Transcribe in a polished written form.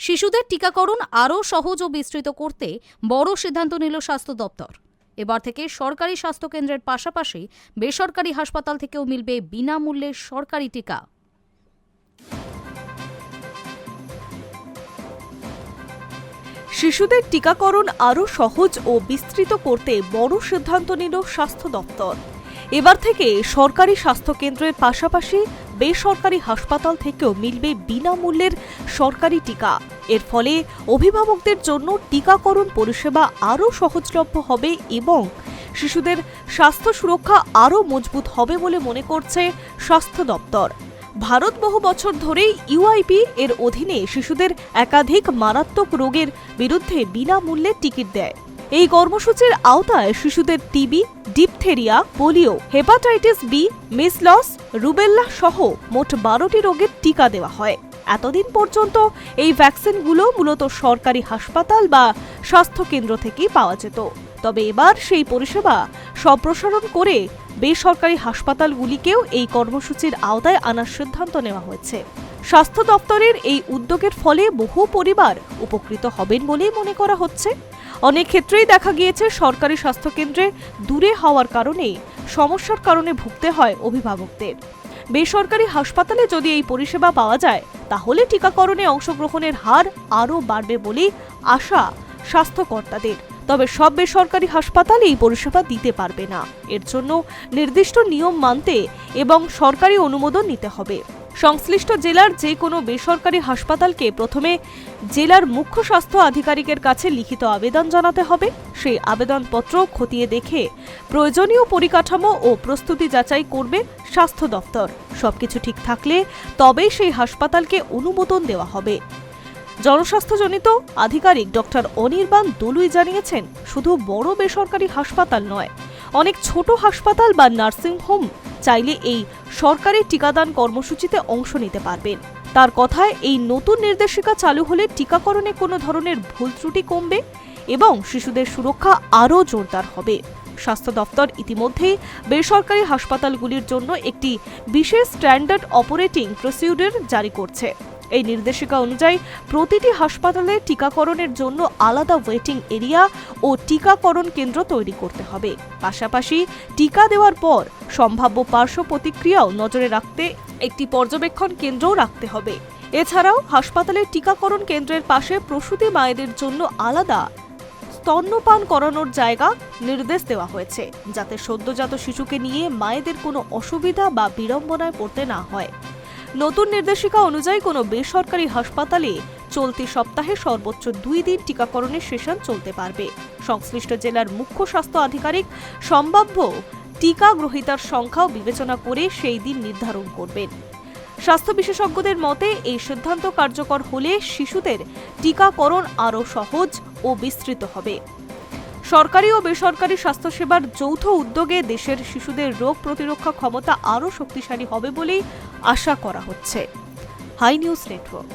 শিশুদের টিকাকরণ আরও সহজ ও বিস্তৃত করতে বড় সিদ্ধান্ত নিল স্বাস্থ্য দপ্তর। এবার থেকে সরকারি স্বাস্থ্যকেন্দ্রের পাশাপাশি বেসরকারি হাসপাতাল থেকেও মিলবে বিনামূল্যে সরকারি টিকা। শিশুদের টিকাকরণ আরও সহজ ও বিস্তৃত করতে বড় সিদ্ধান্ত নিল স্বাস্থ্য দপ্তর। এবার থেকে সরকারি স্বাস্থ্যকেন্দ্রের পাশাপাশি বেসরকারি হাসপাতাল থেকেও মিলবে বিনামূল্যের সরকারি টিকা। এর ফলে অভিভাবকদের জন্য টিকাকরণ পরিষেবা আরও সহজলভ্য হবে এবং শিশুদের স্বাস্থ্য সুরক্ষা আরও মজবুত হবে বলে মনে করছে স্বাস্থ্য দপ্তর। ভারত বহু বছর ধরেই ইউআইপি এর অধীনে শিশুদের একাধিক মারাত্মক রোগের বিরুদ্ধে বিনামূল্যে টিকিট দেয়। এই কর্মসূচির আওতায় শিশুদের TB, diphtheria, polio, hepatitis B, measles, rubella সহ মোট 12টি রোগের টিকা দেওয়া হয়। এতদিন পর্যন্ত এই ভ্যাকসিনগুলো মূলত সরকারি হাসপাতাল বা স্বাস্থ্যকেন্দ্র থেকেই পাওয়া যেত। তবে এবার সেই পরিষেবা সম্প্রসারণ করে বেসরকারি হাসপাতালগুলিকেও এই কর্মসূচির আওতায় আনার সিদ্ধান্ত নেওয়া হয়েছে। স্বাস্থ্য দপ্তরের এই উদ্যোগের ফলে বহু পরিবার উপকৃত হবেন বলেই মনে করা হচ্ছে। অনেক ক্ষেত্রেই দেখা গিয়েছে সরকারি স্বাস্থ্যকেন্দ্রে দূরে হওয়ার কারণে সমস্যার কারণে ভুগতে হয় অভিভাবকদের। বেসরকারি হাসপাতালে যদি এই পরিষেবা পাওয়া যায় তাহলে টিকাকরণে অংশগ্রহণের হার আরও বাড়বে বলে আশা স্বাস্থ্যকর্তাদের। তবে সব বেসরকারি হাসপাতাল এই পরিষেবা দিতে পারবে না। এর জন্য নির্দিষ্ট নিয়ম মানতে এবং সরকারি অনুমোদন নিতে হবে। সংশ্লিষ্ট জেলার যে কোনো বেসরকারি হাসপাতালকে প্রথমে জেলার মুখ্য স্বাস্থ্য আধিকারিকের কাছে লিখিত আবেদন জানাতে হবে। সেই আবেদনপত্র খতিয়ে দেখে প্রয়োজনীয় পরিকাঠামো ও প্রস্তুতি যাচাই করবে স্বাস্থ্য দপ্তর। সবকিছু ঠিক থাকলে তবেই সেই হাসপাতালকে অনুমোদন দেওয়া হবে। জনস্বাস্থ্যজনিত আধিকারিক ডক্টর অনির্বাণ দলুই জানিয়েছেন, শুধু বড় বেসরকারি হাসপাতাল নয়, অনেক ছোট হাসপাতাল বা নার্সিং হোম চাইলে এই সরকারি টিকাদান কর্মসূচিতে অংশ নিতে পারবেন। তার কথায় এই নতুন নির্দেশিকা চালু হলে টিকাকরণে কোনো ধরনের ভুল ত্রুটি কমবে এবং শিশুদের সুরক্ষা আরও জোরদার হবে। স্বাস্থ্য দপ্তর ইতিমধ্যেই বেসরকারি হাসপাতালগুলির জন্য একটি বিশেষ স্ট্যান্ডার্ড অপারেটিং প্রসিডিউর জারি করছে। এই নির্দেশিকা অনুযায়ী প্রতিটি হাসপাতালে টিকাকরণের জন্য আলাদা ওয়েটিং এরিয়া ও টিকাকরণ কেন্দ্র তৈরি করতে হবে। পাশাপাশি টিকা দেওয়ার পর সম্ভাব্য পার্শ্ব প্রতিক্রিয়াও নজরে রাখতে একটি পর্যবেক্ষণ কেন্দ্রও রাখতে হবে। এছাড়াও হাসপাতালের টিকাকরণ কেন্দ্রের পাশে প্রসূতি মায়েদের জন্য আলাদা স্তন্যপান করানোর জায়গা নির্দেশ দেওয়া হয়েছে, যাতে সদ্যজাত শিশুকে নিয়ে মায়েদের কোনো অসুবিধা বা বিড়ম্বনায় পড়তে না হয়। নতুন নির্দেশিকা অনুযায়ী কোনো বেসরকারি হাসপাতালে চলতি সপ্তাহে সর্বোচ্চ 2 দিন টিকাকরণের সেশন চলতে পারবে। সংশ্লিষ্ট জেলার মুখ্য স্বাস্থ্য আধিকারিক সম্ভাব্য টিকা গ্রহীতার সংখ্যাও বিবেচনা করে সেই দিন নির্ধারণ করবেন। স্বাস্থ্য বিশেষজ্ঞদের মতে এই সিদ্ধান্ত কার্যকর হলে শিশুদের টিকাকরণ আরও সহজ ও বিস্তৃত হবে। সরকারি ও বেসরকারি স্বাস্থ্যসেবার যৌথ উদ্যোগে দেশের শিশুদের রোগ প্রতিরক্ষা ক্ষমতা আরও শক্তিশালী হবে বলেই আশা করা হচ্ছে। Hi news network.